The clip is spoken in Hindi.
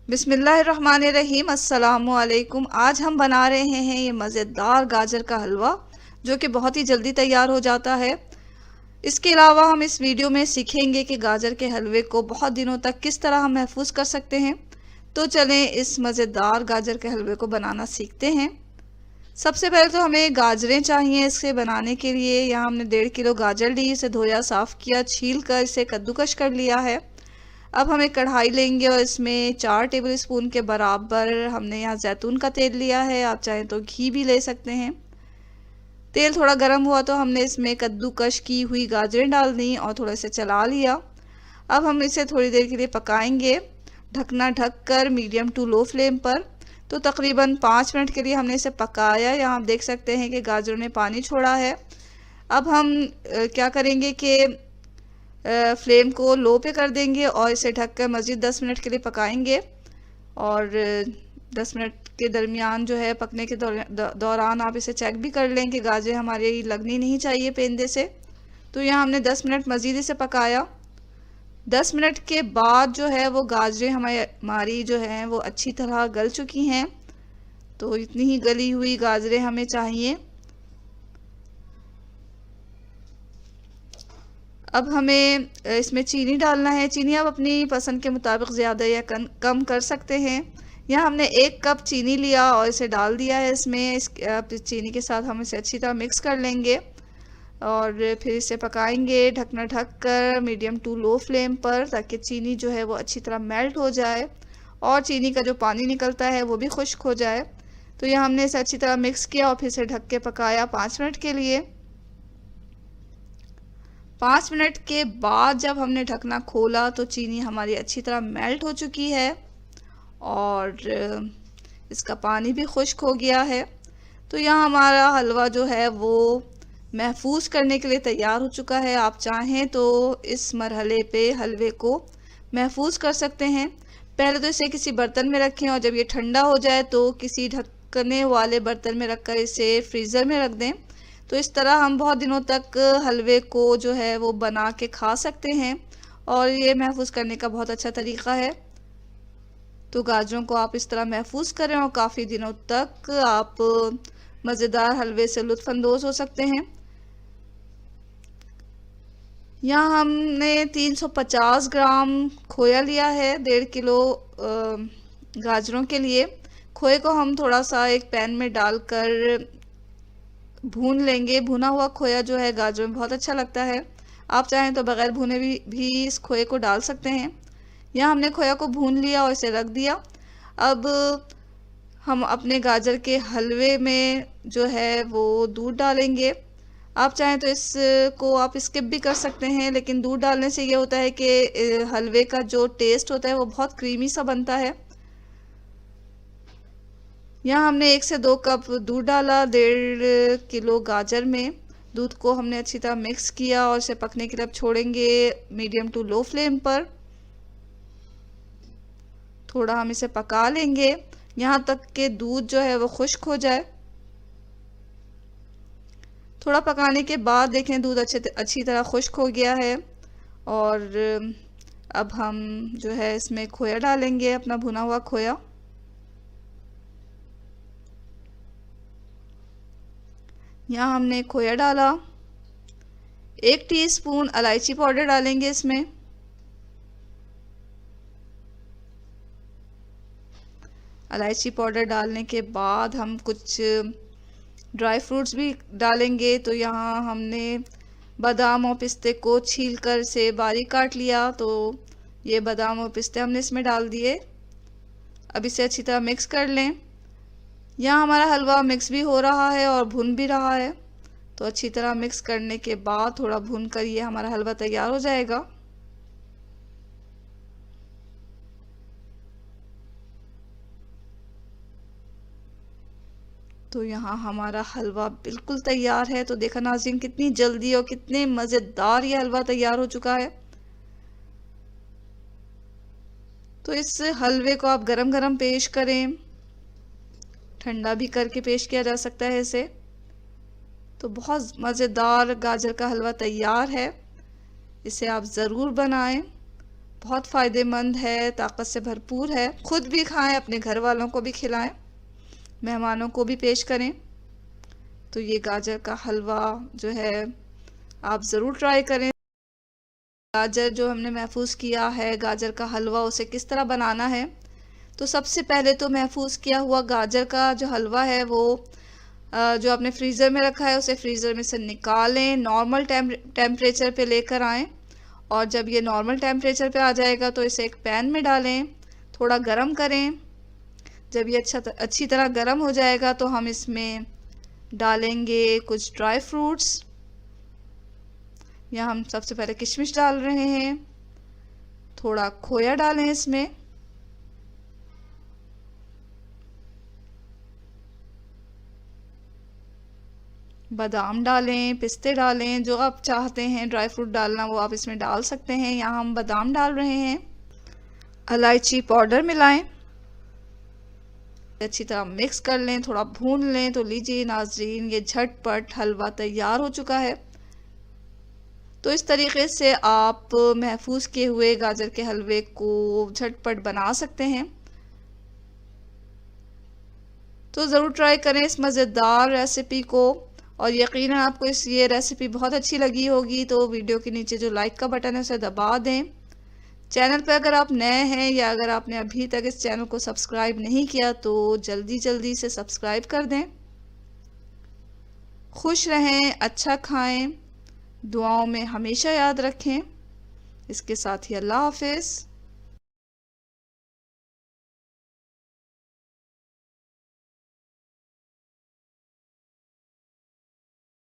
बिस्मिल्लाहिर्रहमानिर्रहीम। अस्सलामुअलैकुम। आज हम बना रहे हैं ये मज़ेदार गाजर का हलवा, जो कि बहुत ही जल्दी तैयार हो जाता है। इसके अलावा हम इस वीडियो में सीखेंगे कि गाजर के हलवे को बहुत दिनों तक किस तरह हम महफूज कर सकते हैं। तो चलें इस मज़ेदार गाजर के हलवे को बनाना सीखते हैं। सबसे पहले तो हमें गाजरें चाहिए इससे बनाने के लिए। यहाँ हमने 1.5 किलो गाजर ली, इसे धोया, साफ़ किया, छील कर इसे कद्दूकश कर लिया है। अब हम एक कढ़ाई लेंगे और इसमें 4 टेबल स्पून के बराबर हमने यहाँ जैतून का तेल लिया है। आप चाहें तो घी भी ले सकते हैं। तेल थोड़ा गर्म हुआ तो हमने इसमें कद्दूकश की हुई गाजरें डाल दी और थोड़ा इसे चला लिया। अब हम इसे थोड़ी देर के लिए पकाएंगे, ढकना ढक कर मीडियम टू लो फ्लेम पर। तो तकरीबन 5 मिनट के लिए हमने इसे पकाया। यहाँ आप देख सकते हैं कि गाजरों ने पानी छोड़ा है। अब हम क्या करेंगे कि फ्लेम को लो पे कर देंगे और इसे ढककर मज़ीद 10 मिनट के लिए पकाएंगे। और 10 मिनट के दरमियान जो है पकने के दौरान आप इसे चेक भी कर लें कि गाजरें हमारी लगनी नहीं चाहिए पेंदे से। तो यहाँ हमने 10 मिनट मज़ीद इसे पकाया। 10 मिनट के बाद जो है वो गाजरें हमारी जो हैं वो अच्छी तरह गल चुकी हैं। तो इतनी ही गली हुई गाजरें हमें चाहिए। अब हमें इसमें चीनी डालना है। चीनी आप अपनी पसंद के मुताबिक ज़्यादा या कम कर सकते हैं। यहाँ हमने 1 कप चीनी लिया और इसे डाल दिया है इसमें। चीनी के साथ हम इसे अच्छी तरह मिक्स कर लेंगे और फिर इसे पकाएंगे ढकना ढक कर मीडियम टू लो फ्लेम पर, ताकि चीनी जो है वो अच्छी तरह मेल्ट हो जाए और चीनी का जो पानी निकलता है वो भी खुश्क हो जाए। तो यहाँ हमने इसे अच्छी तरह मिक्स किया और फिर इसे ढक के पकाया 5 मिनट के लिए। 5 मिनट के बाद जब हमने ढकना खोला तो चीनी हमारी अच्छी तरह मेल्ट हो चुकी है और इसका पानी भी खुश्क हो गया है। तो यहाँ हमारा हलवा जो है वो महफूज करने के लिए तैयार हो चुका है। आप चाहें तो इस मरहले पे हलवे को महफूज कर सकते हैं। पहले तो इसे किसी बर्तन में रखें और जब ये ठंडा हो जाए तो किसी ढकने वाले बर्तन में रखकर इसे फ्रीज़र में रख दें। तो इस तरह हम बहुत दिनों तक हलवे को जो है वो बना के खा सकते हैं और ये महफूज करने का बहुत अच्छा तरीक़ा है। तो गाजरों को आप इस तरह महफूज करें और काफ़ी दिनों तक आप मज़ेदार हलवे से लुत्फ़अंदोज़ हो सकते हैं। यहाँ हमने 350 ग्राम खोया लिया है 1.5 किलो गाजरों के लिए। खोए को हम थोड़ा सा एक पैन में डालकर भून लेंगे। भुना हुआ खोया जो है गाजरों में बहुत अच्छा लगता है। आप चाहें तो बग़ैर भुने भी इस खोए को डाल सकते हैं। यहाँ हमने खोया को भून लिया और इसे रख दिया। अब हम अपने गाजर के हलवे में जो है वो दूध डालेंगे। आप चाहें तो इसको आप स्किप भी कर सकते हैं, लेकिन दूध डालने से ये होता है कि हलवे का जो टेस्ट होता है वो बहुत क्रीमी सा बनता है। यहाँ हमने 1 से 2 कप दूध डाला 1.5 किलो गाजर में। दूध को हमने अच्छी तरह मिक्स किया और इसे पकने के लिए अब छोड़ेंगे मीडियम टू लो फ्लेम पर। थोड़ा हम इसे पका लेंगे यहाँ तक कि दूध जो है वो खुश्क हो जाए। थोड़ा पकाने के बाद देखें दूध अच्छी तरह खुश्क हो गया है और अब हम जो है इसमें खोया डालेंगे, अपना भुना हुआ खोया। यहाँ हमने खोया डाला। 1 टीस्पून इलायची पाउडर डालेंगे इसमें। इलायची पाउडर डालने के बाद हम कुछ ड्राई फ्रूट्स भी डालेंगे। तो यहाँ हमने बादाम और पिस्ते को छीलकर से बारीक काट लिया। तो ये बादाम और पिस्ते हमने इसमें डाल दिए। अब इसे अच्छी तरह मिक्स कर लें। यहाँ हमारा हलवा मिक्स भी हो रहा है और भुन भी रहा है। तो अच्छी तरह मिक्स करने के बाद थोड़ा भून कर ये हमारा हलवा तैयार हो जाएगा। तो यहाँ हमारा हलवा बिल्कुल तैयार है। तो देखा नाज़रीन कितनी जल्दी और कितने मज़ेदार ये हलवा तैयार हो चुका है। तो इस हलवे को आप गरम गरम पेश करें, ठंडा भी करके पेश किया जा सकता है इसे। तो बहुत मज़ेदार गाजर का हलवा तैयार है। इसे आप ज़रूर बनाएं बहुत फ़ायदेमंद है, ताकत से भरपूर है। खुद भी खाएं, अपने घर वालों को भी खिलाएं, मेहमानों को भी पेश करें। तो ये गाजर का हलवा जो है आप ज़रूर ट्राई करें। गाजर जो हमने महफूज किया है, गाजर का हलवा, उसे किस तरह बनाना है। तो सबसे पहले तो महफूज किया हुआ गाजर का जो हलवा है वो जो आपने फ्रीज़र में रखा है उसे फ्रीज़र में से निकालें, नॉर्मल टेम्परेचर पे लेकर आएं। और जब ये नॉर्मल टेम्परेचर पे आ जाएगा तो इसे एक पैन में डालें, थोड़ा गरम करें। जब ये अच्छी तरह गरम हो जाएगा तो हम इसमें डालेंगे कुछ ड्राई फ्रूट्स। यहाँ हम सबसे पहले किशमिश डाल रहे हैं, थोड़ा खोया डालें इसमें, बादाम डालें, पिस्ते डालें, जो आप चाहते हैं ड्राई फ्रूट डालना वो आप इसमें डाल सकते हैं। यहाँ हम बादाम डाल रहे हैं। इलायची पाउडर मिलाएं, अच्छी तरह मिक्स कर लें, थोड़ा भून लें। तो लीजिए नाजरीन, ये झटपट हलवा तैयार हो चुका है। तो इस तरीके से आप महफूज किए हुए गाजर के हलवे को झटपट बना सकते हैं। तो ज़रूर ट्राई करें इस मज़ेदार रेसिपी को, और यकीनन आपको ये रेसिपी बहुत अच्छी लगी होगी। तो वीडियो के नीचे जो लाइक का बटन है उसे दबा दें। चैनल पर अगर आप नए हैं या अगर आपने अभी तक इस चैनल को सब्सक्राइब नहीं किया तो जल्दी से सब्सक्राइब कर दें। खुश रहें, अच्छा खाएं, दुआओं में हमेशा याद रखें। इसके साथ ही अल्लाह हाफिज़।